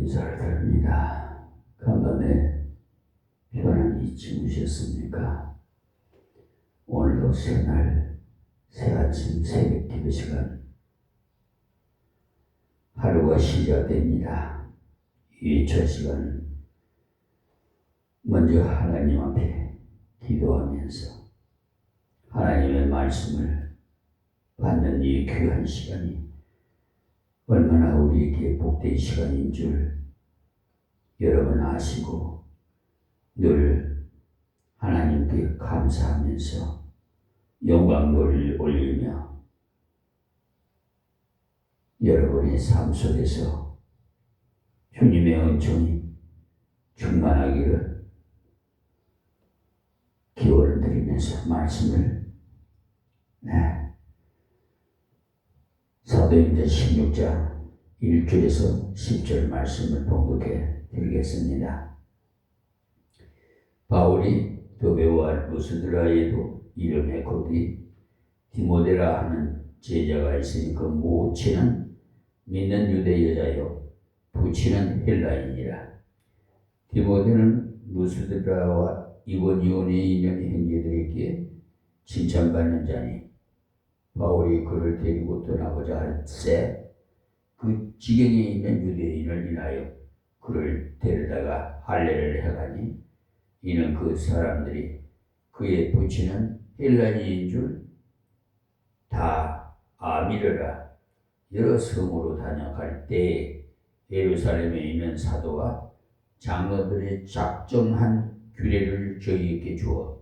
인사를 드립니다. 간밤에 편안히 주무셨습니까? 오늘도 새날 새아침 새벽 기도 시간 하루가 시작됩니다. 이 첫 시간 먼저 하나님 앞에 기도하면서 하나님의 말씀을 받는 이 귀한 시간이 얼마나 우리에게 복된 시간인 줄 여러분 아시고 늘 하나님께 감사하면서 영광을 올리며 여러분의 삶 속에서 주님의 은총이 충만하기를 기원을 드리면서 말씀을 사도행전 16장 1절에서 10절 말씀을 봉독해 드리겠습니다. 바울이 도베와 루스드라에도 이름의 곧이 디모데라 하는 제자가 있으니 그 모친은 믿는 유대 여자요 부친은 헬라인이라. 디모데는 루스드라와 이고니온에 있는 형제들에게 칭찬받는 자니 바울이 그를 데리고 떠나고자 할 때 그 지경에 있는 유대인을 인하여 그를 데려다가 할례를 해가니 이는 그 사람들이 그의 부친은 헬라인인 줄 다 아미르라. 여러 성으로 다녀갈 때 예루살렘에 있는 사도와 장로들이 작정한 규례를 저희에게 주어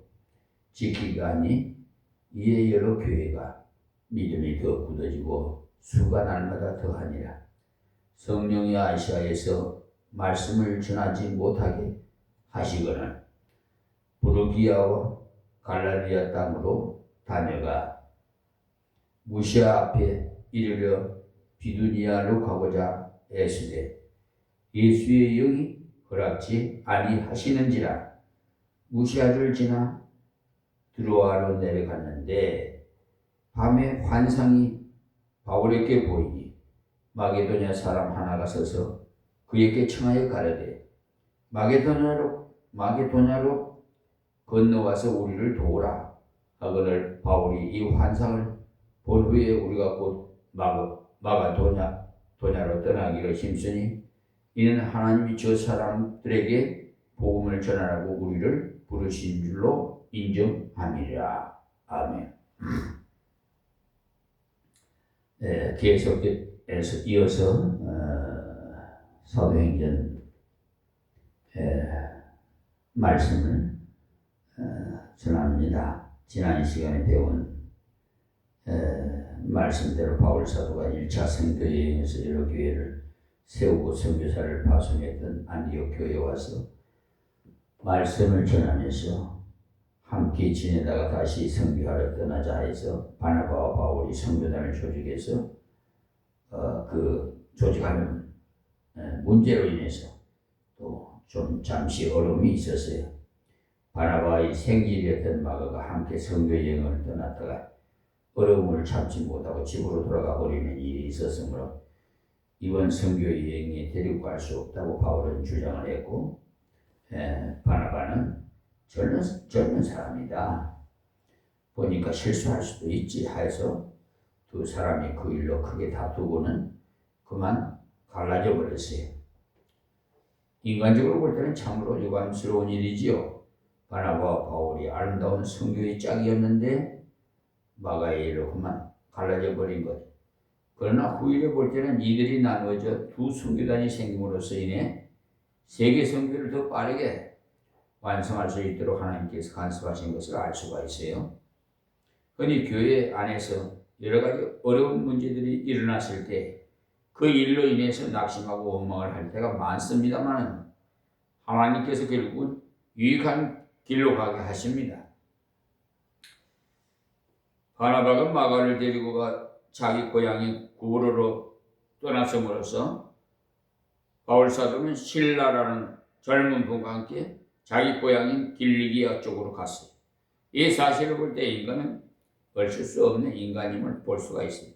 지키가 하니 이에 여러 교회가 믿음이 더 굳어지고 수가 날마다 더하니라. 성령이 아시아에서 말씀을 전하지 못하게 하시거늘 부르기아와 갈라디아 땅으로 다녀가 무시아 앞에 이르러 비두니아로 가고자 애쓰되 예수의 영이 허락지 아니하시는지라. 무시아를 지나 드로아로 내려갔는데 밤에 환상이 바울에게 보이니 마게도냐 사람 하나가 서서 그에게 청하여 가려되 마게도냐로 건너와서 우리를 도우라 하거늘 바울이 이 환상을 본 후에 우리가 곧 마게도냐로 떠나기로 힘쓰니 이는 하나님이 저 사람들에게 복음을 전하라고 우리를 부르신 줄로 인정함이라. 아멘. 계속해서 이어서 사도행전 말씀을 전합니다. 지난 시간에 배운 말씀대로 바울 사도가 1차 선교 여행에서 여러 교회를 세우고 선교사를 파송했던 안디옥 교회에 와서 말씀을 전하면서 함께 지내다가 다시 선교하러 떠나자 해서 바나바와 바울이 선교단을 조직해서 그 조직하는 문제로 인해서 또 좀 잠시 어려움이 있었어요. 바나바의 생질이었던 마가가 함께 선교 여행을 떠났다가 어려움을 참지 못하고 집으로 돌아가 버리는 일이 있었으므로 이번 선교 여행에 데리고 갈 수 없다고 바울은 주장을 했고 바나바는 젊은 사람이다. 보니까 실수할 수도 있지 해서 두 사람이 그 일로 크게 다투고는 그만 갈라져 버렸어요. 인간적으로 볼 때는 참으로 유감스러운 일이지요. 바나바와 바울이 아름다운 선교의 짝이었는데 마가의 일로 그만 갈라져 버린 것. 그러나 후일에 볼 때는 이들이 나누어져 두 선교단이 생김으로써 인해 세계 선교를 더 빠르게 완성할 수 있도록 하나님께서 간섭하신 것을 알 수가 있어요. 흔히 교회 안에서 여러 가지 어려운 문제들이 일어났을 때 그 일로 인해서 낙심하고 원망을 할 때가 많습니다만 하나님께서 결국은 유익한 길로 가게 하십니다. 바나바가 마가를 데리고 가 자기 고향인 구브로로 떠났음으로써 바울 사도는 실라라는 젊은 분과 함께 자기 고향인 길리기아 쪽으로 갔어요. 이 사실을 볼 때 인간은 벌쓸 수 없는 인간임을 볼 수가 있어요.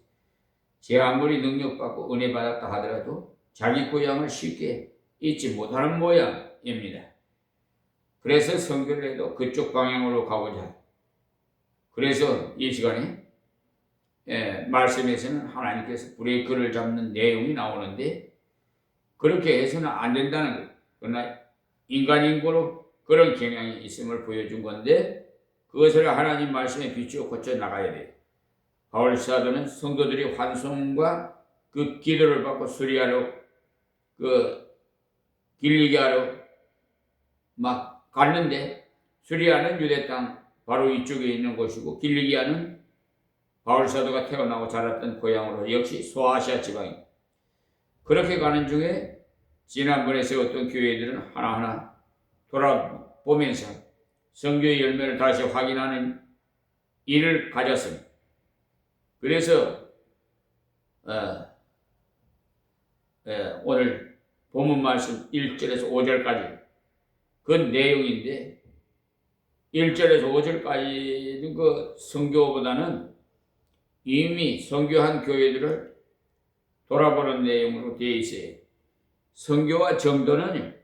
제 아무리 능력받고 은혜 받았다 하더라도 자기 고향을 쉽게 있지 못하는 모양입니다. 그래서 선교를 해도 그쪽 방향으로 가고자. 그래서 이 시간에 말씀에서는 하나님께서 브레이크를 잡는 내용이 나오는데 그렇게 해서는 안 된다는 거예요. 그러나 인간인고로 그런 경향이 있음을 보여준 건데 그것을 하나님 말씀에 비추어 고쳐 나가야 돼요. 바울 사도는 성도들이 환송과 그 기도를 받고 수리하러 길리기하러 막 갔는데 수리아는 유대 땅 바로 이쪽에 있는 곳이고 길리기아는 바울 사도가 태어나고 자랐던 고향으로 역시 소아시아 지방입니다. 그렇게 가는 중에 지난번에 세웠던 교회들은 하나하나 돌아보면서 성교의 열매를 다시 확인하는 일을 가졌습니다. 그래서 오늘 본문 말씀 1절에서 5절까지 그 내용인데 1절에서 5절까지는 그 선교보다는 이미 선교한 교회들을 돌아보는 내용으로 되어 있어요. 선교와 전도는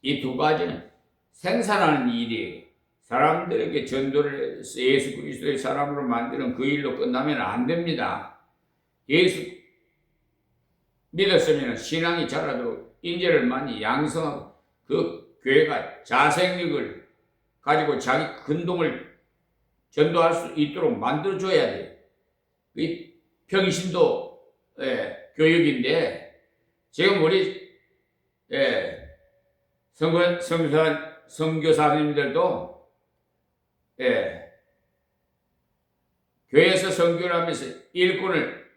이 두 가지는 생산하는 일이에요. 사람들에게 전도를 해서 예수 그리스도의 사람으로 만드는 그 일로 끝나면 안 됩니다. 예수 믿었으면 신앙이 자라도록 인재를 많이 양성하고 그 교회가 자생력을 가지고 자기 근동을 전도할 수 있도록 만들어줘야 돼요. 이 평신도 교육인데 지금 우리 선교사님들도 교회에서 선교를 하면서 일꾼을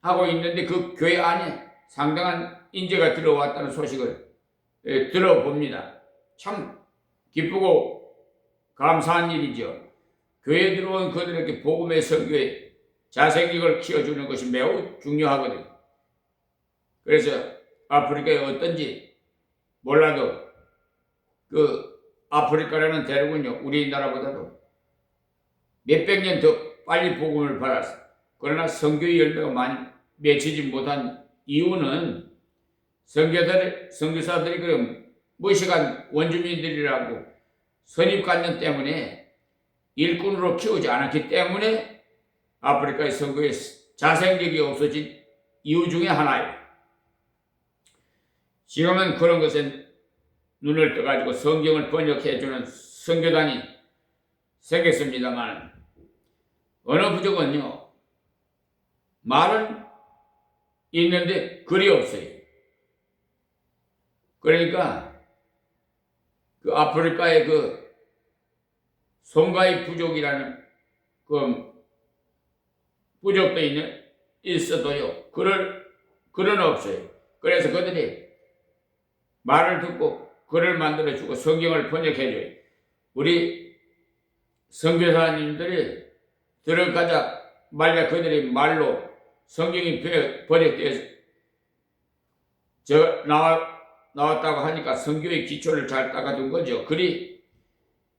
하고 있는데 그 교회 안에 상당한 인재가 들어왔다는 소식을 들어봅니다. 참 기쁘고 감사한 일이죠. 교회에 들어온 그들에게 복음의 선교에 자생력을 키워주는 것이 매우 중요하거든요. 그래서 아프리카에 어떤지 몰라도 아프리카라는 대륙은요 우리나라보다도 몇백 년 더 빨리 복음을 받았어. 그러나 선교의 열매가 많이 맺히지 못한 이유는 선교사들이 그 무식한 원주민들이라고 선입관념 때문에 일꾼으로 키우지 않았기 때문에 아프리카의 선교에 자생력이 없어진 이유 중에 하나예요. 지금은 그런 것에 눈을 떠가지고 성경을 번역해주는 선교단이 생겼습니다만 어느 부족은요 말은 있는데 글이 없어요. 그러니까 그 아프리카의 그 송가이 부족이라는 그 부족도 있어도요 글은 없어요. 그래서 그들이 말을 듣고 글을 만들어주고 성경을 번역해줘요. 우리 선교사님들이 들어가자 말야 그들이 말로 성경이 번역돼서 나왔다고 하니까 선교의 기초를 잘 닦아둔 거죠. 글이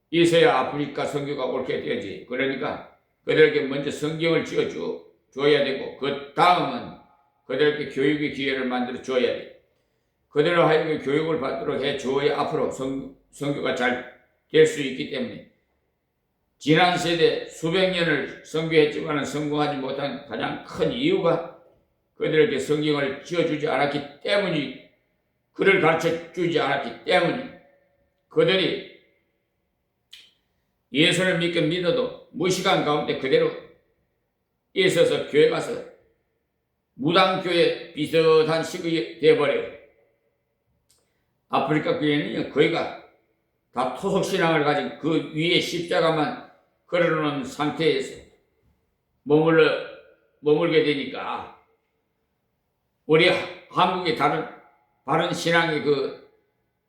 있어야 아프리카 선교가 옳게 되지. 그러니까 그들에게 먼저 성경을 지어줘야 되고 그 다음은 그들에게 교육의 기회를 만들어 줘야 돼. 그대로 하여금 교육을 받도록 해줘야 앞으로 선교가 잘 될 수 있기 때문에 지난 세대 수백 년을 선교했지만 성공하지 못한 가장 큰 이유가 그들에게 성경을 지어주지 않았기 때문이 글을 가르쳐주지 않았기 때문이 그들이 예수를 믿어도 무식한 가운데 그대로 있어서 교회 가서 무당교회 비슷한 식이 되어버려요. 아프리카 교회는 거의가 다 토속신앙을 가진 그 위에 십자가만 걸어놓은 상태에서 머물게 되니까 우리 한국의 바른 신앙의 그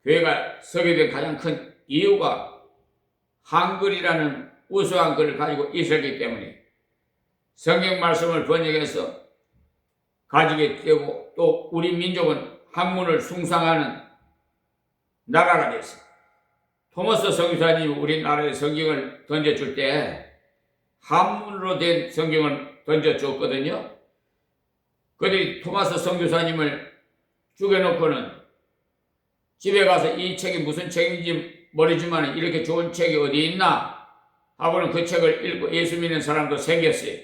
교회가 서게 된 가장 큰 이유가 한글이라는 우수한 글을 가지고 있었기 때문에 성경 말씀을 번역해서 가지게 되고 또 우리 민족은 학문을 숭상하는 나라가 됐어요. 토마스 선교사님이 우리나라에 성경을 던져줄 때 한문으로 된 성경을 던져줬거든요. 그들이 토마스 선교사님을 죽여놓고는 집에 가서 이 책이 무슨 책인지 모르지만 이렇게 좋은 책이 어디 있나 하고는 그 책을 읽고 예수 믿는 사람도 생겼어요.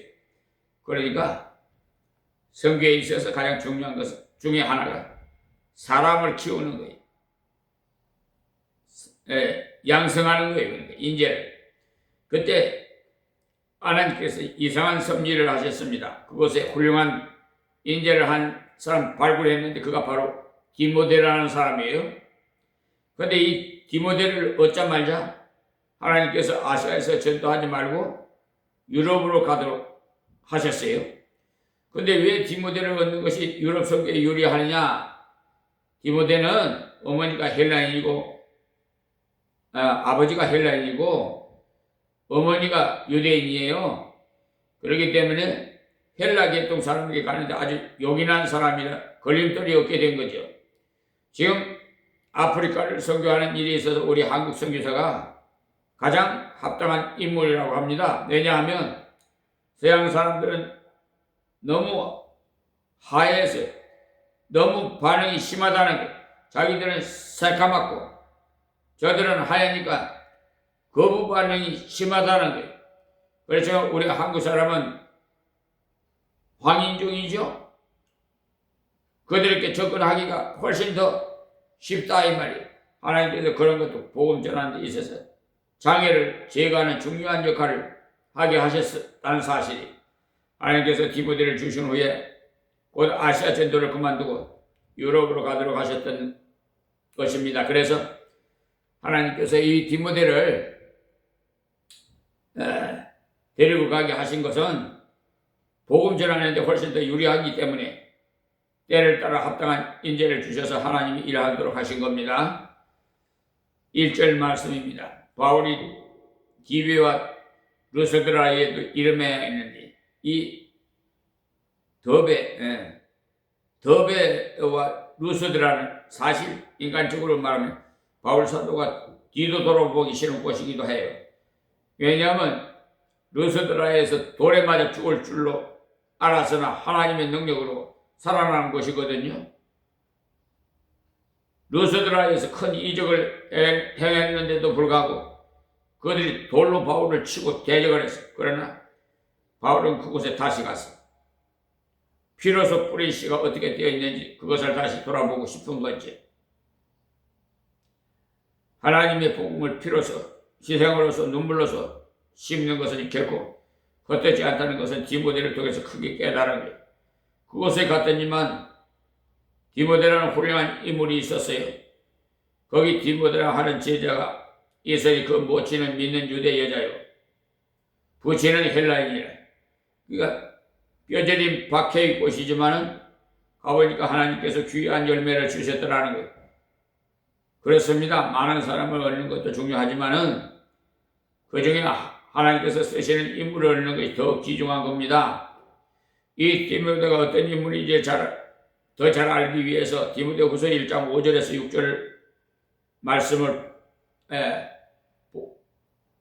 그러니까 선교에 있어서 가장 중요한 것 중에 하나가 사람을 키우는 거예요. 양성하는 거예요. 그러니까 인재를. 그때 하나님께서 이상한 섭리를 하셨습니다. 그곳에 훌륭한 인재를 한 사람 발굴했는데 그가 바로 디모데라는 사람이에요. 그런데 이 디모데를 얻자마자 하나님께서 아시아에서 전도하지 말고 유럽으로 가도록 하셨어요. 그런데 왜 디모데를 얻는 것이 유럽 선교에 유리하느냐? 디모데는 어머니가 헬라인이고 아버지가 헬라인이고 어머니가 유대인이에요. 그렇기 때문에 헬라 계통 사람에게 가는데 아주 요긴한 사람이라 걸림돌이 없게 된 거죠. 지금 아프리카를 선교하는 일에 있어서 우리 한국 선교사가 가장 합당한 인물이라고 합니다. 왜냐하면 서양 사람들은 너무 하얘서 너무 반응이 심하다는 거예요. 자기들은 새까맣고 저들은 하얘니까 거부 반응이 심하다는 거예요. 그래서 우리 한국 사람은 황인종이죠. 그들에게 접근하기가 훨씬 더 쉽다 이 말이에요. 하나님께서 그런 것도 복음 전하는 데 있어서 장애를 제거하는 중요한 역할을 하게 하셨다는 사실이 하나님께서 디모데를 주신 후에 곧 아시아 전도를 그만두고 유럽으로 가도록 하셨던 것입니다. 그래서 하나님께서 이 디모데를 데리고 가게 하신 것은 복음 전하는 데 훨씬 더 유리하기 때문에 때를 따라 합당한 인재를 주셔서 하나님이 일하도록 하신 겁니다. 1절 말씀입니다. 바울이 디베와 루스드라에도 이름해야 했는데 이 더베와 루스드라는 사실 인간적으로 말하면 바울 사도가 뒤도 돌아보기 싫은 곳이기도 해요. 왜냐하면 루스드라에서 돌에 맞아 죽을 줄로 알았으나 하나님의 능력으로 살아나는 것이거든요. 루스드라에서 큰 이적을 행했는데도 불구하고 그들이 돌로 바울을 치고 대적을 했어요. 그러나 바울은 그곳에 다시 갔어요. 피로서 뿌린 씨가 어떻게 되어 있는지 그것을 다시 돌아보고 싶은 거지. 하나님의 복음을 피로서 희생으로서 눈물로서 심는 것은 결코 헛되지 않다는 것은 디모데를 통해서 크게 깨달은 거예요. 그곳에 갔더니만 디모데라는 훌륭한 인물이 있었어요. 거기 디모데라 하는 제자가 있으니 그 모친은 믿는 유대 여자요. 부친은 헬라인이라. 그러니까 뼈저림 박해의 곳이지만은 가보니까 하나님께서 귀한 열매를 주셨더라는 거예요. 그렇습니다. 많은 사람을 얻는 것도 중요하지만은 그 중에 하나님께서 쓰시는 인물을 얻는 것이 더 귀중한 겁니다. 이 디모데가 어떤 인물인지 더 잘 알기 위해서 디모데후서 1장 5절에서 6절 말씀을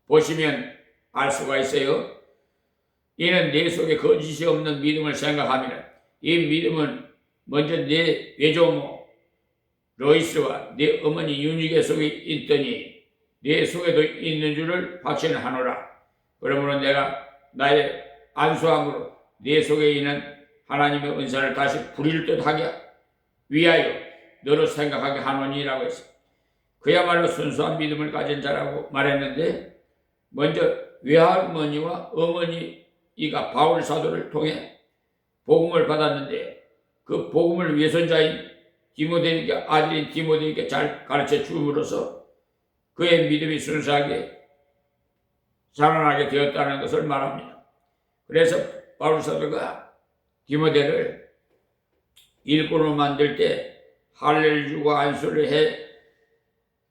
보시면 알 수가 있어요. 이는 내 속에 거짓이 없는 믿음을 생각하면 이 믿음은 먼저 내 외조모 로이스와 내 어머니 윤희계 속에 있더니 내 속에도 있는 줄을 확신하노라. 그러므로 내가 나의 안수함으로 내 속에 있는 하나님의 은사를 다시 부릴 듯 하게 위하여 너로 생각하게 하노니라고 했어요. 그야말로 순수한 믿음을 가진 자라고 말했는데 먼저 외할머니와 어머니가 바울 사도를 통해 복음을 받았는데 그 복음을 외손자인 디모데에게 아들인 디모데에게 잘 가르쳐 줌으로써 그의 믿음이 순수하게 자라나게 되었다는 것을 말합니다. 그래서 바울 사도가 디모데를 일꾼으로 만들 때 할례를 주고 안수를 해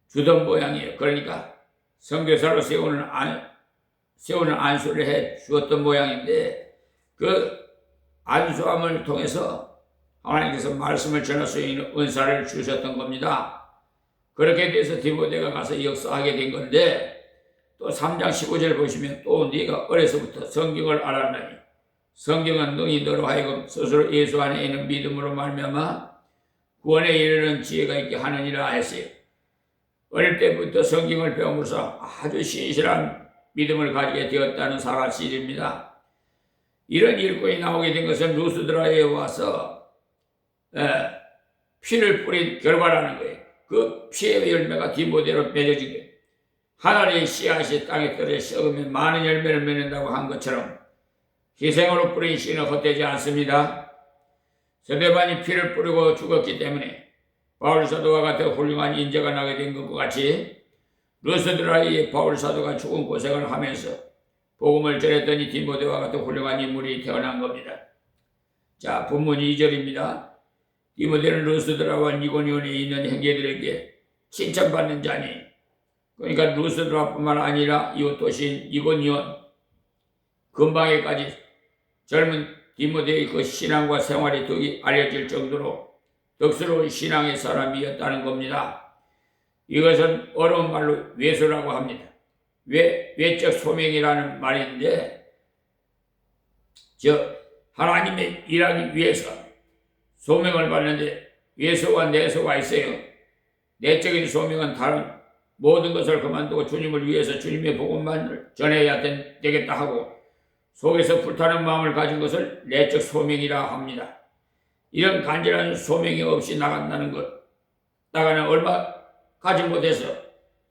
주던 모양이에요. 그러니까 선교사로 세우는 안수를 해 주었던 모양인데 그 안수함을 통해서 하나님께서 말씀을 전할 수 있는 은사를 주셨던 겁니다. 그렇게 돼서 디모데가 가서 역사하게 된 건데 또 3장 15절 보시면 또 네가 어려서부터 성경을 알았나니 성경은 능히 너로 하여금 스스로 예수 안에 있는 믿음으로 말미암아 구원에 이르는 지혜가 있게 하느니라 했어요. 어릴 때부터 성경을 배우면서 아주 신실한 믿음을 가지게 되었다는 사실입니다. 이런 일꾼이 나오게 된 것은 루스드라에 와서 피를 뿌린 결과라는 거예요. 그 피의 열매가 디모데로 맺어진 거예요. 하늘의 씨앗이 땅에 떨어져 썩으면 많은 열매를 맺는다고 한 것처럼 희생으로 뿌린 씨는 헛되지 않습니다. 스데반이 피를 뿌리고 죽었기 때문에 바울 사도와 같은 훌륭한 인재가 나게 된 것과 같이 루스드라의 바울 사도가 죽은 고생을 하면서 복음을 전했더니 디모데와 같은 훌륭한 인물이 태어난 겁니다. 자, 본문 2절입니다. 디모데는 루스드라와 이고니온에 있는 형제들에게 칭찬받는 자니, 그러니까 루스드라뿐만 아니라 이웃 도시인 이고니온 근방에까지 젊은 디모데의 그 신앙과 생활이 덕이 알려질 정도로 덕스러운 신앙의 사람이었다는 겁니다. 이것은 어려운 말로 외소라고 합니다. 외적 소명이라는 말인데, 하나님의 일하기 위해서 소명을 받는데 외소와 내소가 있어요. 내적인 소명은 다른 모든 것을 그만두고 주님을 위해서 주님의 복음만 전해야 되겠다 하고 속에서 불타는 마음을 가진 것을 내적 소명이라 합니다. 이런 간절한 소명이 없이 나가는 얼마 가지 못해서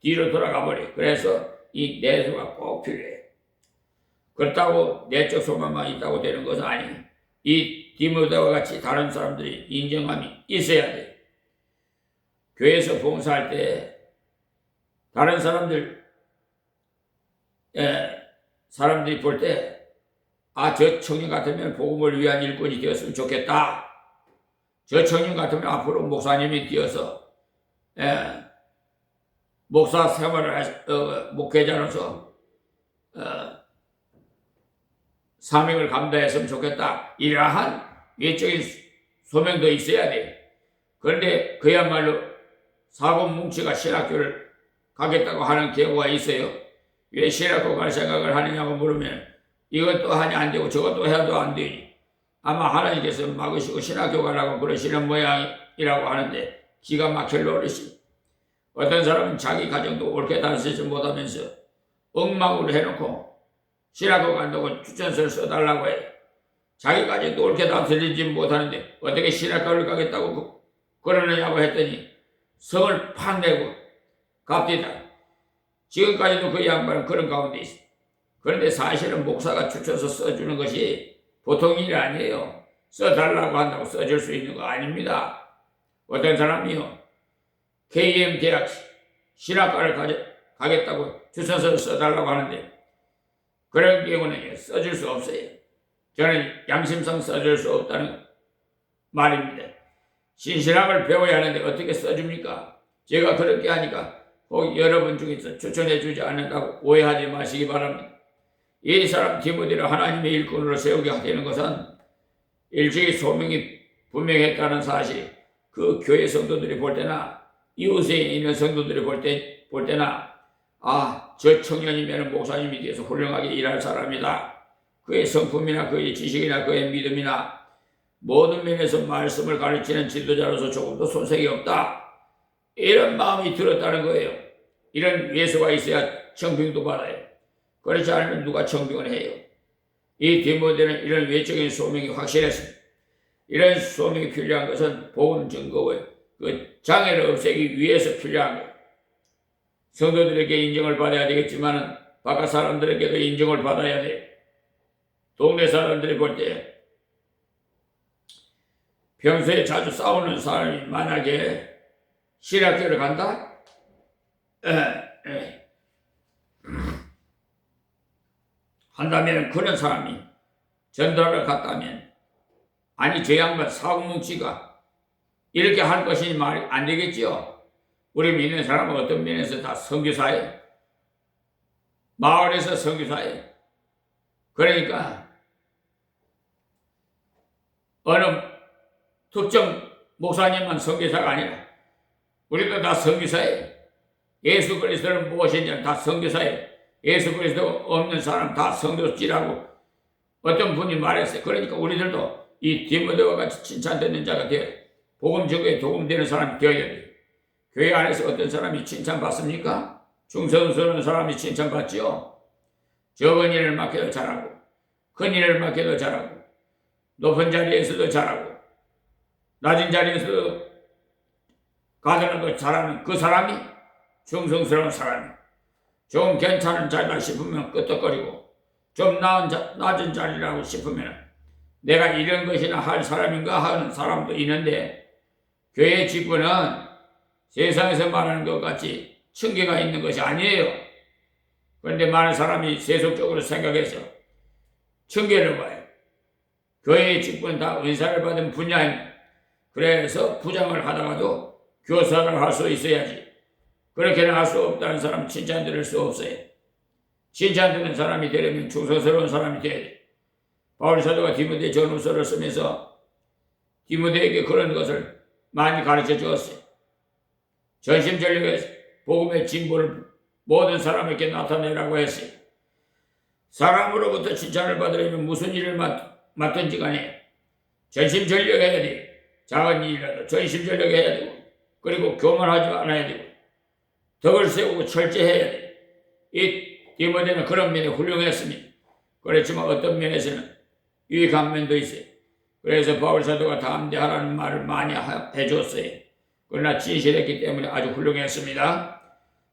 뒤로 돌아가 버려. 그래서 이 내소가 꼭 필요해. 그렇다고 내적 소망만 있다고 되는 것은 아니에요. 이 디모데와 같이 다른 사람들이 인정함이 있어야 돼. 교회에서 봉사할 때 다른 사람들이 볼 때 저 청년 같으면 복음을 위한 일꾼이 되었으면 좋겠다. 저 청년 같으면 앞으로 목사님이 되어서 목사 생활을 목회자로서 사명을 감당했으면 좋겠다. 이러한 외적인 소명도 있어야 돼. 그런데 그야말로 사고뭉치가 신학교를 가겠다고 하는 경우가 있어요. 왜 신학교 갈 생각을 하느냐고 물으면 이것도 하니 안 되고 저것도 해도 안 되니 아마 하나님께서 막으시고 신학교 가라고 그러시는 모양이라고 하는데 기가 막힐 노릇이. 어떤 사람은 자기 가정도 옳게 다스리지 못하면서 엉망으로 해놓고 신학교 간다고 추천서를 써달라고 해. 자기 가정도 옳게 다스리지 못하는데 어떻게 신학교를 가겠다고 그러느냐고 했더니 성을 팍 내고 갑디다. 지금까지도 그 양반은 그런 가운데 있어. 그런데 사실은 목사가 추천서 써주는 것이 보통 일이 아니에요. 써달라고 한다고 써줄 수 있는 거 아닙니다. 어떤 사람이요, KM 대학 신학과를 가겠다고 추천서를 써달라고 하는데 그런 경우는 써줄 수 없어요. 저는 양심상 써줄 수 없다는 말입니다. 신신학을 배워야 하는데 어떻게 써줍니까? 제가 그렇게 하니까 혹 여러분 중에서 추천해주지 않는다고 오해하지 마시기 바랍니다. 이 사람 디모데를 하나님의 일꾼으로 세우게 되는 것은 일찍이 소명이 분명했다는 사실, 그 교회 성도들이 볼 때나 이웃에 있는 성도들이 볼 때나 저 청년이면 목사님이 돼서 훌륭하게 일할 사람이다. 그의 성품이나 그의 지식이나 그의 믿음이나 모든 면에서 말씀을 가르치는 지도자로서 조금도 손색이 없다. 이런 마음이 들었다는 거예요. 이런 예수가 있어야 청빙도 받아요. 그렇지 않으면 누가 청빙을 해요? 이 디모데는 이런 외적인 소명이 확실했습니다. 이런 소명이 필요한 것은 복음 증거의 그 장애를 없애기 위해서 필요한 거예요. 성도들에게 인정을 받아야 되겠지만 바깥 사람들에게도 인정을 받아야 돼. 동네 사람들이 볼 때 평소에 자주 싸우는 사람이 만약에 신학교를 간다? 한다면 그런 사람이 전도를 갔다면 아니 저 양반 사고뭉치가 이렇게 할 것이니 말이 안 되겠지요. 우리 믿는 사람은 어떤 면에서 다 선교사예요. 마을에서 선교사예요. 그러니까 어느 특정 목사님만 선교사가 아니라 우리도 다 선교사예요. 예수 그리스도는 무엇이냐 다 선교사예요. 예수 그리스도 없는 사람 다 선교지라고 어떤 분이 말했어요. 그러니까 우리들도 이 디모데와 같이 칭찬되는 자가 되어 복음 전거에 도움되는 사람이 되어야 돼요. 교회 안에서 어떤 사람이 칭찬받습니까? 충성스러운 사람이 칭찬받지요. 적은 일을 맡겨도 잘하고 큰 일을 맡겨도 잘하고 높은 자리에서도 잘하고 낮은 자리에서도 가더라도 잘하는 그 사람이 충성스러운 사람이 좀 괜찮은 자리다 싶으면 끄떡거리고 좀 낮은 자리라고 싶으면 내가 이런 것이나 할 사람인가 하는 사람도 있는데 교회 직분은 세상에서 말하는 것 같이 층계가 있는 것이 아니에요. 그런데 많은 사람이 세속적으로 생각해서 층계를 봐요. 교회의 직분은 다 은사를 받은 분야입니다. 그래서 부장을 하다가도 교사를 할 수 있어야지. 그렇게는 할 수 없다는 사람 칭찬 들을 수 없어요. 칭찬 듣는 사람이 되려면 충성스러운 사람이 돼야 돼. 바울 사도가 디모데 전후서를 쓰면서 디모데에게 그런 것을 많이 가르쳐 주었어요. 전심전력에 복음의 진보를 모든 사람에게 나타내라고 했어요. 사람으로부터 칭찬을 받으려면 무슨 일을 맡든지 간에 전심전력해야 돼요. 작은 일이라도 전심전력해야 되고 그리고 교만하지 않아야 되고 덕을 세우고 철저해야 돼요. 이 디모데는 그런 면에 훌륭했습니다. 그렇지만 어떤 면에서는 유익한 면도 있어요. 그래서 바울 사도가 담대하라는 말을 많이 해줬어요. 그러나 진실했기 때문에 아주 훌륭했습니다.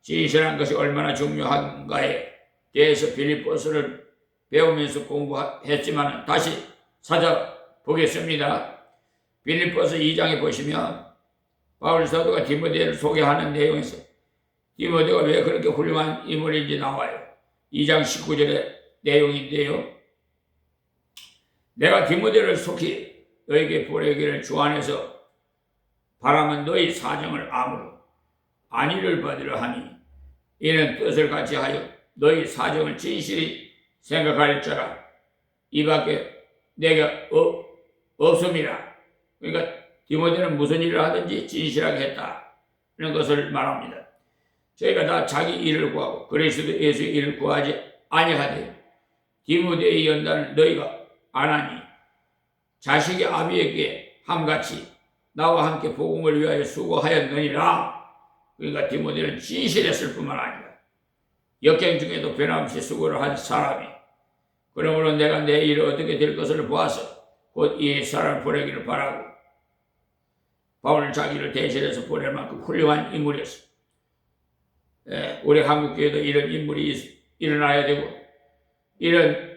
진실한 것이 얼마나 중요한가에 대해서 빌립보서를 배우면서 공부했지만 다시 찾아보겠습니다. 빌립보서 2장에 보시면 바울 사도가 디모데를 소개하는 내용에서 디모데가 왜 그렇게 훌륭한 인물인지 나와요. 2장 19절의 내용인데요. 내가 디모데를 속히 너에게 보내기를 주 안에서 바라면 너희 사정을 아무로 안위를 받으려 하니 이는 뜻을 같이 하여 너희 사정을 진실히 생각할 자라 이밖에 내가 없음이라. 그러니까 디모데는 무슨 일을 하든지 진실하게 했다는 것을 말합니다. 저희가 다 자기 일을 구하고 그리스도 예수의 일을 구하지 아니하되 디모데의 연단을 너희가 안 하니 자식의 아비에게 함같이 나와 함께 복음을 위하여 수고하였느니라. 그러니까 디모데는 진실했을 뿐만 아니라 역경 중에도 변함없이 수고를 한 사람이 그러므로 내가 내 일이 어떻게 될 것을 보아서 곧 이 사람을 보내기를 바라고 바울은 자기를 대신해서 보낼 만큼 훌륭한 인물이었어. 우리 한국교회도 이런 인물이 일어나야 되고 이런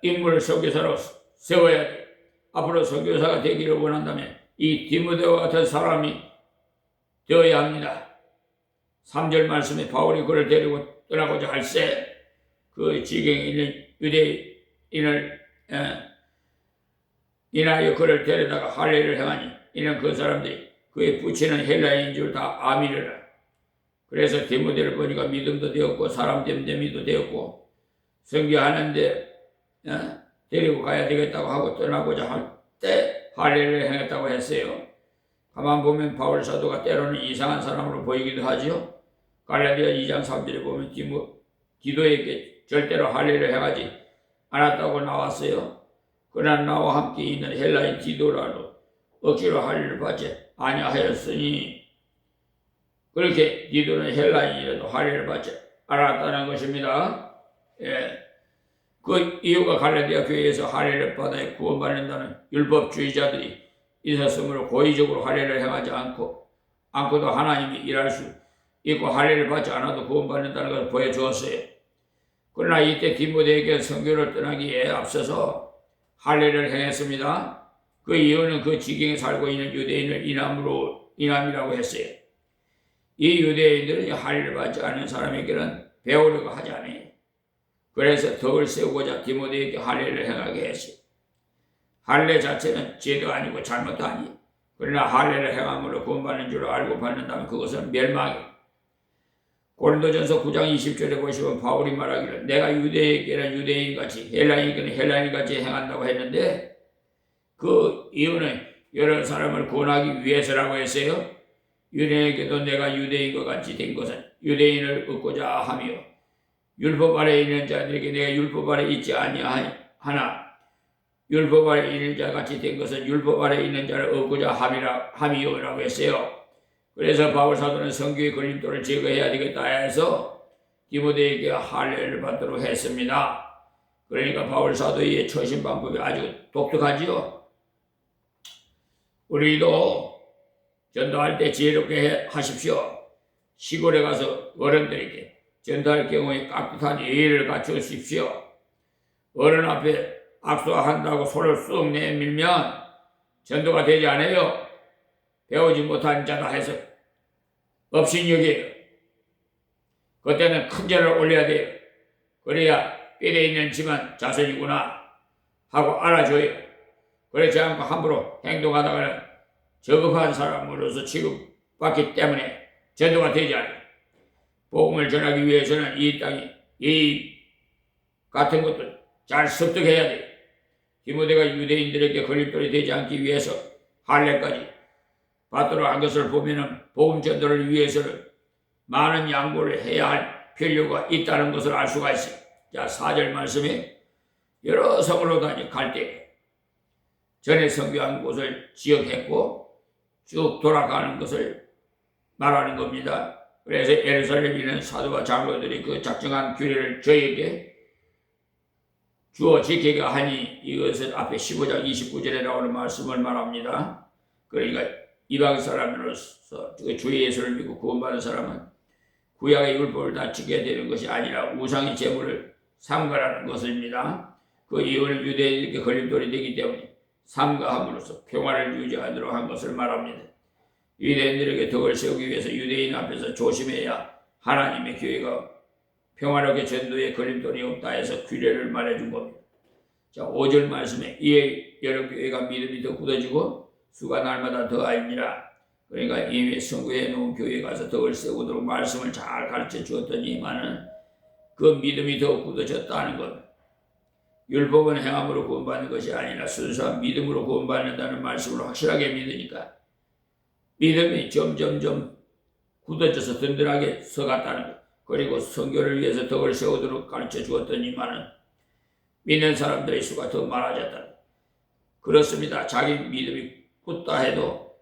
인물을 선교사로 세워야 돼. 앞으로 선교사가 되기를 원한다면 이 디모데와 같은 사람이 되어야 합니다. 3절 말씀에 바울이 그를 데리고 떠나고자 할세 그 지경에 있는 유대인을 인하여 그를 데려다가 할례를 행하니 이는 그 사람들이 그의 부친은 헬라인인 줄 다 아미르라. 그래서 디모데를 보니까 믿음도 되었고 사람 됨됨이도 되었고 선교하는데 데리고 가야 되겠다고 하고 떠나고자 할 때 할례를 행했다고 했어요. 가만 보면 바울 사도가 때로는 이상한 사람으로 보이기도 하지요. 갈라디아 2장 3절에 보면 디도에게 절대로 할례를 행하지 않았다고 나왔어요. 그러나 나와 함께 있는 헬라인 디도라도 억지로 할례를 받지 아니하였으니 그렇게 디도는 헬라인이라도 할례를 받지 않았다는 것입니다. 그 이유가 갈라디아 교회에서 할례를 받아 구원받는다는 율법주의자들이 있었으므로 고의적으로 할례를 행하지 않고도 하나님이 일할 수 있고 할례를 받지 않아도 구원받는다는 것을 보여주었어요. 그러나 이때 디모데에게 선교를 떠나기에 앞서서 할례를 행했습니다. 그 이유는 그 지경에 살고 있는 유대인을 인함이라고 했어요. 이 유대인들은 할례를 받지 않은 사람에게는 배우려고 하지 않아요. 그래서 덕을 세우고자 디모데에게 할례를 행하게 했어요. 할례 자체는 죄도 아니고 잘못도 아니에요. 그러나 할례를 행함으로 구원받는 줄 알고 받는다면 그것은 멸망이에요. 고린도전서 9장 20절에 보시면 바울이 말하기를 내가 유대인에게는 유대인같이 헬라인에게는 헬라인같이 행한다고 했는데 그 이유는 여러 사람을 구원하기 위해서라고 했어요. 유대인에게도 내가 유대인과 같이 된 것은 유대인을 얻고자 하며 율법 아래 있는 자들에게 내가 율법 아래 있지 아니하나 율법 아래 있는 자 같이 된 것은 율법 아래 있는 자를 얻고자 함이요라고 했어요. 그래서 바울 사도는 성교의 걸림돌을 제거해야 되겠다 해서 디모데에게 할례를 받도록 했습니다. 그러니까 바울 사도의 처신 방법이 아주 독특하지요. 우리도 전도할 때 지혜롭게 하십시오. 시골에 가서 어른들에게 전도할 경우에 깍듯한 예의를 갖추십시오. 어른 앞에 악수한다고 손을 쑥 내밀면 전도가 되지 않아요. 배우지 못한 자다 해서 업신여기에요. 그때는 큰 절을 올려야 돼요. 그래야 뼈에 있는 집안 자손이구나 하고 알아줘요. 그렇지 않고 함부로 행동하다가는 저급한 사람으로서 취급받기 때문에 전도가 되지 않아요. 복음을 전하기 위해서는 이 땅에 이 같은 것들 잘 습득해야 돼요. 디모데가 유대인들에게 걸림돌이 되지 않기 위해서 할례까지 받도록 한 것을 보면은 복음 전도를 위해서는 많은 양보를 해야 할 필요가 있다는 것을 알 수가 있어요. 자, 4절 말씀에 여러 성으로 갈 때 전에 선교한 곳을 지역했고 쭉 돌아가는 것을 말하는 겁니다. 그래서 예루살렘에 있는 사도와 장로들이 그 작정한 규례를 저희에게 주어 지키게 하니 이것은 앞에 15장 29절에 나오는 말씀을 말합니다. 그러니까 이방 사람으로서 주 예수를 믿고 구원받은 사람은 구약의 율법을 다 지켜야 되는 것이 아니라 우상의 제물을 삼가라는 것입니다. 그 이유는 유대인에게 걸림돌이 되기 때문에 삼가함으로써 평화를 유지하도록 한 것을 말합니다. 유대인들에게 덕을 세우기 위해서 유대인 앞에서 조심해야 하나님의 교회가 평화롭게 전도에 걸림돌이 없다 해서 규례를 말해준 겁니다. 자, 5절 말씀에 이에 여러 교회가 믿음이 더 굳어지고 수가 날마다 더하니라. 그러니까 이미 선교해 놓은 교회에 가서 덕을 세우도록 말씀을 잘 가르쳐 주었더니만은 그 믿음이 더 굳어졌다는 것. 율법은 행함으로 구원받는 것이 아니라 순수한 믿음으로 구원받는다는 말씀을 확실하게 믿으니까 믿음이 점점점 굳어져서 든든하게 서갔다는 것. 그리고 선교를 위해서 덕을 세우도록 가르쳐 주었더니만은 믿는 사람들의 수가 더 많아졌다. 그렇습니다. 자기 믿음이 굳다 해도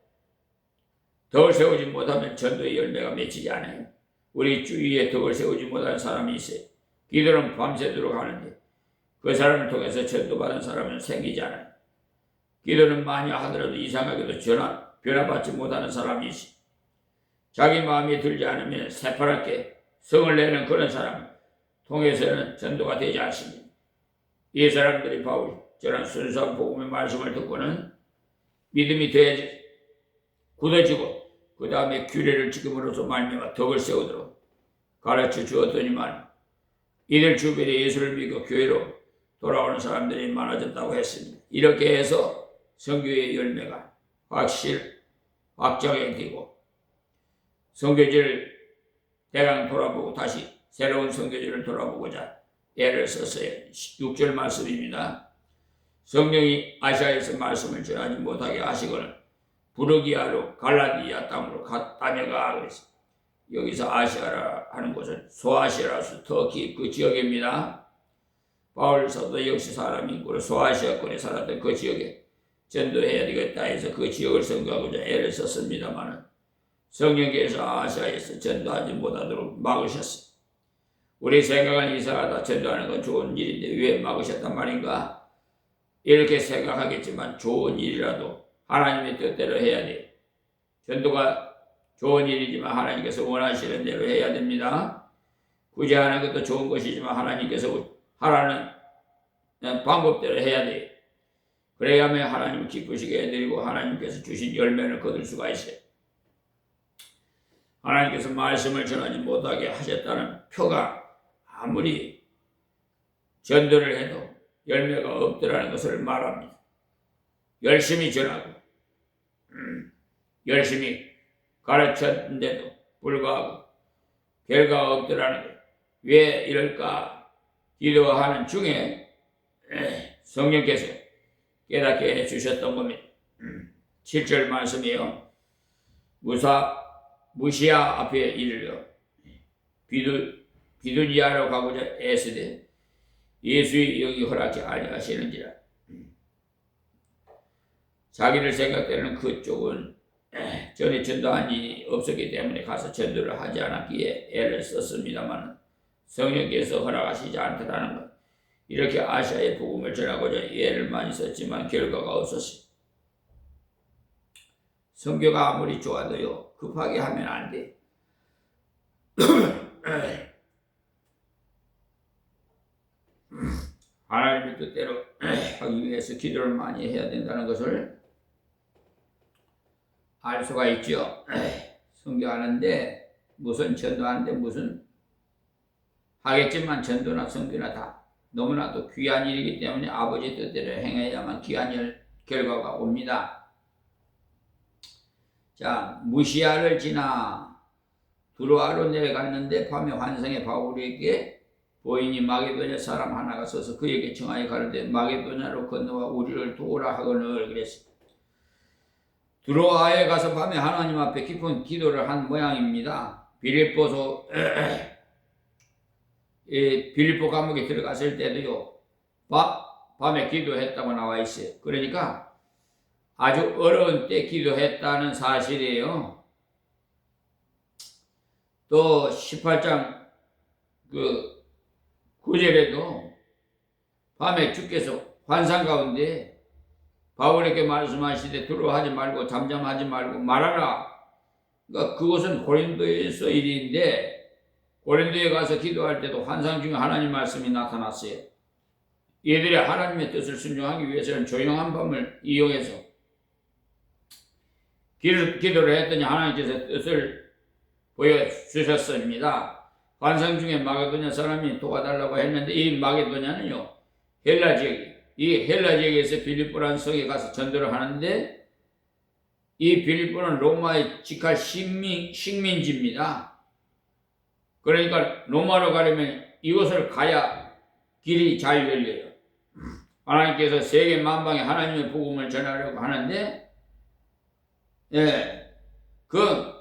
덕을 세우지 못하면 전도의 열매가 맺히지 않아요. 우리 주위에 덕을 세우지 못하는 사람이 있어요. 기도는 밤새도록 하는데 그 사람을 통해서 전도받은 사람은 생기지 않아요. 기도는 많이 하더라도 이상하게도 변화받지 못하는 사람이 있어요. 자기 마음에 들지 않으면 새파랗게 성을 내는 그런 사람을 통해서는 전도가 되지 않습니다. 이 사람들이 바울이 저런 순수한 복음의 말씀을 듣고는 믿음이 굳어지고 그 다음에 규례를 지킴으로써 말미암아 덕을 세우도록 가르쳐 주었더니만 이들 주변에 예수를 믿고 교회로 돌아오는 사람들이 많아졌다고 했습니다. 이렇게 해서 선교의 열매가 확정되고 선교지를 대강 돌아보고 다시 새로운 선교지를 돌아보고자 애를 썼어요. 6절 말씀입니다. 성령이 아시아에서 말씀을 전하지 못하게 하시거늘 부르기아로 갈라디아 땅으로 다녀가 그랬어요. 여기서 아시아라 하는 곳은 소아시아라서 터키 그 지역입니다. 바울 사도 역시 사람이고 소아시아권에 살았던 그 지역에 전도해야 되겠다 해서 그 지역을 선교하고자 애를 썼습니다만 성령께서 아시아에서 전도하지 못하도록 막으셨어요. 우리 생각은 이상하다. 전도하는 건 좋은 일인데 왜 막으셨단 말인가? 이렇게 생각하겠지만 좋은 일이라도 하나님의 뜻대로 해야 돼요. 전도가 좋은 일이지만 하나님께서 원하시는 대로 해야 됩니다. 굳이 하는 것도 좋은 것이지만 하나님께서 하라는 방법대로 해야 돼요. 그래야만 하나님을 기쁘시게 해드리고 하나님께서 주신 열매를 거둘 수가 있어요. 하나님께서 말씀을 전하지 못하게 하셨다는 표가 아무리 전도를 해도 열매가 없더라는 것을 말합니다. 열심히 전하고 열심히 가르쳤는데도 불구하고 결과가 없더라는 것. 왜 이럴까? 기도하는 중에 성령께서 깨닫게 해주셨던 겁니다. 7절 말씀이요. 무시야 앞에 이르러 비두니아로 가고자 애쓰되 예수의 영이 허락지 아니하시는지라. 자기를 생각되는 그쪽은 전에 전도한 일이 없었기 때문에 가서 전도를 하지 않았기에 애를 썼습니다만 성령께서 허락하시지 않더라는 것. 이렇게 아시아의 복음을 전하고자 애를 많이 썼지만 결과가 없었습니다. 성교가 아무리 좋아도요, 급하게 하면 안 돼. 하나님의 뜻대로 하기 위해서 기도를 많이 해야 된다는 것을 알 수가 있죠. 선교하는데 무슨 전도하는데 무슨 하겠지만 전도나 선교나 다 너무나도 귀한 일이기 때문에 아버지 뜻대로 행해야만 귀한 결과가 옵니다. 자, 무시아를 지나 두로아로 내려갔는데 밤에 환상의 바울에게 보이니 마게도냐 사람 하나가 서서 그에게 청하여 가는데 마게도냐로 건너와 우리를 도우라 하거늘 그랬습니다. 두로아에 가서 밤에 하나님 앞에 깊은 기도를 한 모양입니다. 빌립보 감옥에 들어갔을 때도요, 밤에 기도했다고 나와 있어요. 그러니까 아주 어려운 때 기도했다는 사실이에요. 또 18장 9절에도 밤에 주께서 환상 가운데 바울에게 말씀하시되 두려워하지 말고 잠잠하지 말고 말하라. 그러니까 그것은 고린도에서 일인데 고린도에 가서 기도할 때도 환상 중에 하나님 말씀이 나타났어요. 얘들이 하나님의 뜻을 순종하기 위해서는 조용한 밤을 이용해서 기도를 했더니 하나님께서 뜻을 보여주셨습니다. 환상 중에 마게도냐 사람이 도와달라고 했는데 이 마게도냐는요, 헬라 지역에서 빌립보라는 성에 가서 전도를 하는데 이 빌립보는 로마의 직할 식민지입니다. 그러니까 로마로 가려면 이곳을 가야 길이 잘 열려요. 하나님께서 세계 만방에 하나님의 복음을 전하려고 하는데 그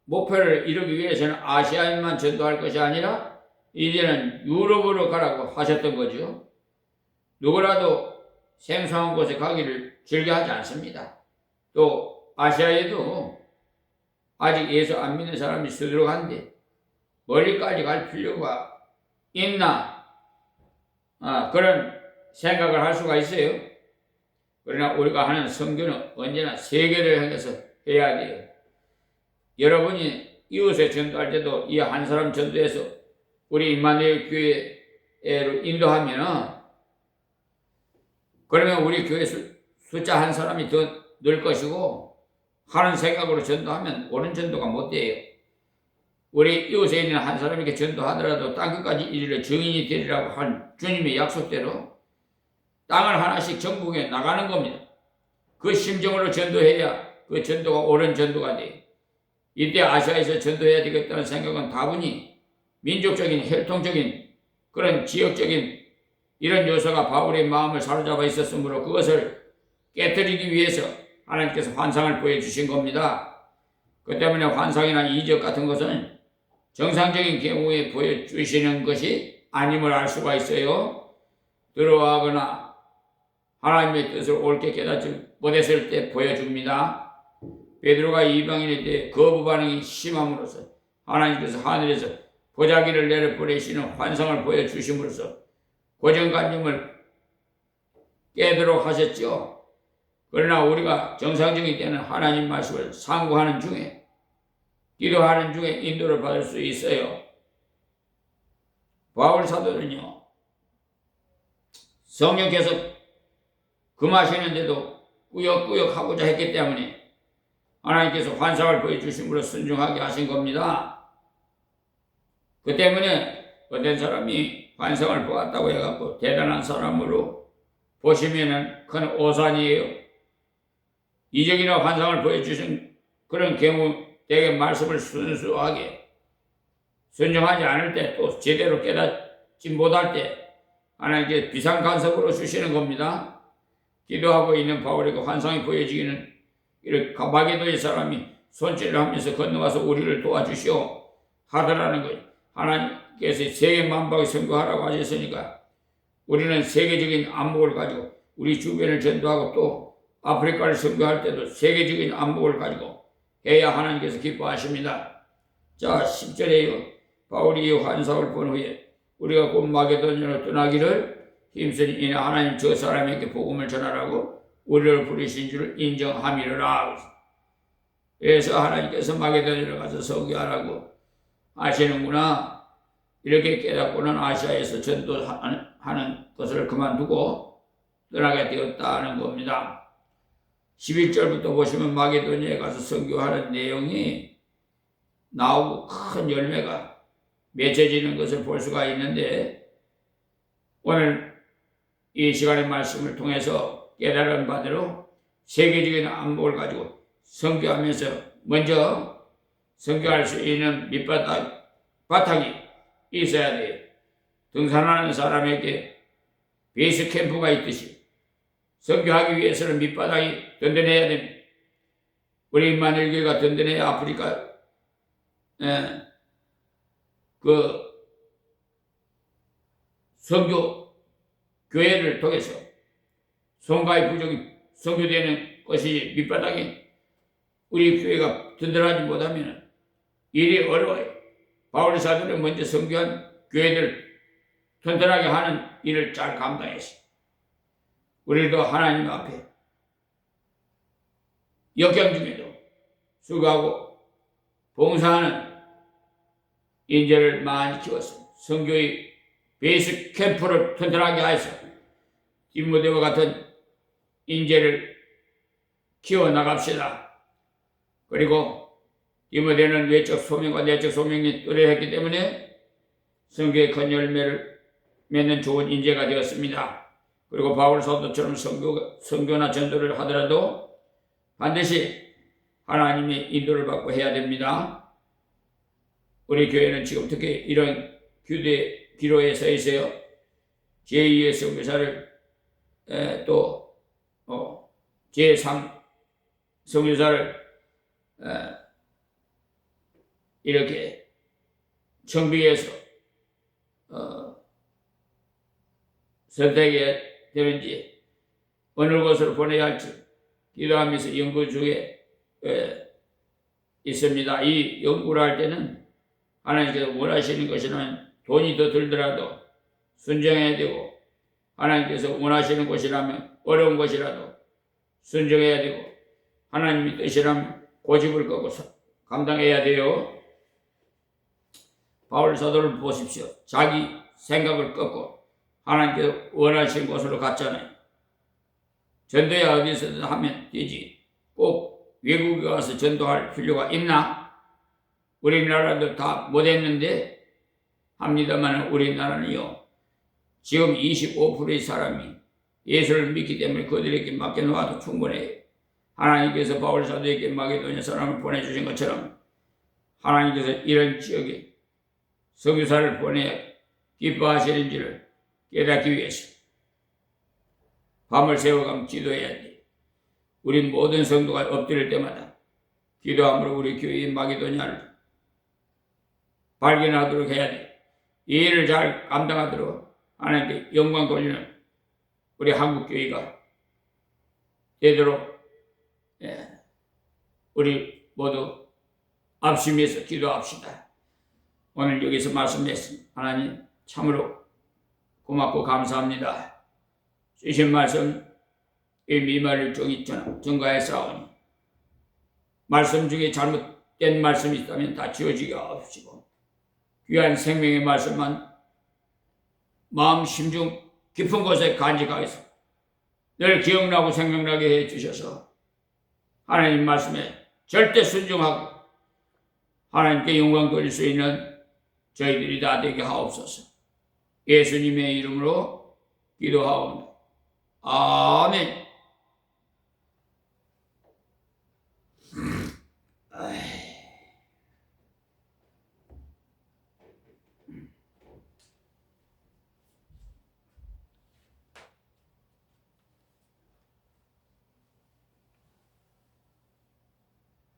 목표를 이루기 위해서는 아시아에만 전도할 것이 아니라 이제는 유럽으로 가라고 하셨던 거죠. 누구라도 생소한 곳에 가기를 즐겨하지 않습니다. 또 아시아에도 아직 예수 안 믿는 사람이 수두룩한데 멀리까지 갈 필요가 있나 그런 생각을 할 수가 있어요. 그러나 우리가 하는 선교는 언제나 세계를 향해서 해야 돼요. 여러분이 이웃에 전도할 때도 이 한 사람 전도해서 우리 임마누엘 교회로 인도하면 그러면 우리 교회 숫자 한 사람이 더 늘 것이고 하는 생각으로 전도하면 옳은 전도가 못 돼요. 우리 이웃에 있는 한 사람에게 전도하더라도 땅끝까지 이르러 증인이 되리라고 한 주님의 약속대로 땅을 하나씩 전국에 나가는 겁니다. 그 심정으로 전도해야 그 전도가 옳은 전도가 돼요. 이때 아시아에서 전도해야 되겠다는 생각은 다분히 민족적인 혈통적인 그런 지역적인 이런 요소가 바울의 마음을 사로잡아 있었으므로 그것을 깨뜨리기 위해서 하나님께서 환상을 보여주신 겁니다. 그 때문에 환상이나 이적 같은 것은 정상적인 경우에 보여주시는 것이 아님을 알 수가 있어요. 들어가거나 하나님의 뜻을 옳게 깨닫지 못했을 때 보여줍니다. 베드로가 이방인에 대해 거부 반응이 심함으로써 하나님께서 하늘에서 보자기를 내려보내시는 환상을 보여주심으로써 고정관념을 깨도록 하셨죠. 그러나 우리가 정상적인 때는 하나님 말씀을 상고하는 중에 기도하는 중에 인도를 받을 수 있어요. 바울 사도는요, 성령께서 금하시는데도 꾸역꾸역 하고자 했기 때문에 하나님께서 환상을 보여주심으로 순종하게 하신 겁니다. 그 때문에 어떤 사람이 환상을 보았다고 해갖고 대단한 사람으로 보시면은 큰 오산이에요. 이적이나 환상을 보여주신 그런 경우 대개 말씀을 순수하게 순종하지 않을 때 또 제대로 깨닫지 못할 때 하나님께 비상간섭으로 주시는 겁니다. 기도하고 있는 바울에게 환상이 보여지기는 이렇게 마게도의 사람이 손질을 하면서 건너와서 우리를 도와주시오 하더라는 거예요. 하나님께서 세계 만방에 선교하라고 하셨으니까 우리는 세계적인 안목을 가지고 우리 주변을 전도하고 또 아프리카를 선교할 때도 세계적인 안목을 가지고 해야 하나님께서 기뻐하십니다. 자, 10절에요. 바울이 이 환상을 본 후에 우리가 곧 마게도냐로 떠나기를 힘쓰니 이는 하나님 저 사람에게 복음을 전하라고 우리를 부르신 줄 인정함이로라. 그래서 하나님께서 마게도냐로 가서 선교하라고 하시는구나. 이렇게 깨닫고는 아시아에서 전도하는 것을 그만두고 떠나게 되었다는 겁니다. 11절부터 보시면 마게도냐에 가서 선교하는 내용이 나오고 큰 열매가 맺혀지는 것을 볼 수가 있는데, 오늘 이 시간의 말씀을 통해서 깨달은 바대로 세계적인 안목을 가지고 선교하면서 먼저 선교할 수 있는 바탕이 있어야 돼요. 등산하는 사람에게 베이스 캠프가 있듯이 선교하기 위해서는 밑바닥이 든든해야 됩니다. 우리 임마누엘교회가 든든해야 아프리카 그 선교 교회를 통해서 son가의 부족이 선교되는 것이 밑바닥이 우리 교회가 든든하지 못하면 일이 어려워요. 바울 사도는 먼저 선교한 교회들 튼튼하게 하는 일을 잘 감당했어요. 우리도 하나님 앞에 역경 중에도 수고하고 봉사하는 인재를 많이 키웠습니다. 선교의 베이스 캠프를 튼튼하게 하여서 디모데와 같은 인재를 키워나갑시다. 그리고 디모데는 외적 소명과 내적 소명이 뚜렷했기 때문에 선교의 큰 열매를 맺는 좋은 인재가 되었습니다. 그리고 바울 사도처럼 선교나 전도를 하더라도 반드시 하나님의 인도를 받고 해야 됩니다. 우리 교회는 지금 특히 이런 기로에 서 있어요. 제2의 선교사를 또 제3 선교사를 이렇게 청비해서 선택해야 되는지 어느 곳으로 보내야 할지 기도하면서 연구 중에 있습니다. 이 연구를 할 때는 하나님께서 원하시는 것이라면 돈이 더 들더라도 순종해야 되고, 하나님께서 원하시는 것이라면 어려운 것이라도 순종해야 되고, 하나님의 뜻이라면 고집을 꺾고 감당해야 돼요. 바울 사도를 보십시오. 자기 생각을 꺾고 하나님께서 원하시는 곳으로 갔잖아요. 전도야 어디서든 하면 되지. 꼭 외국에 가서 전도할 필요가 있나? 우리나라도 다 못했는데 합니다만 우리나라는요, 지금 25%의 사람이 예수를 믿기 때문에 그들에게 맡겨놓아도 충분해요. 하나님께서 바울 사도에게 마게도냐 사람을 보내주신 것처럼 하나님께서 이런 지역에 선교사를 보내야 기뻐하시는지를 깨닫기 위해서 밤을 새워가며 기도해야 돼. 우리 모든 성도가 엎드릴 때마다 기도함으로 우리 교회의 마게도냐를 발견하도록 해야 돼. 이 일을 잘 감당하도록 하나님께 영광 돌리는 우리 한국교회가 되도록 우리 모두 합심해서 기도합시다. 오늘 여기서 말씀했습니다. 하나님 참으로 고맙고 감사합니다. 주신 말씀 이 미말을 전가했사오니 말씀 중에 잘못된 말씀이 있다면 다 지워지게 하옵시고, 귀한 생명의 말씀만 마음 심중 깊은 곳에 간직하여서 늘 기억나고 생각나게 해주셔서 하나님 말씀에 절대 순종하고 하나님께 영광 돌릴 수 있는 저희들이 다 되게 하옵소서. 예수님의 이름으로 기도하옵니다. 아멘.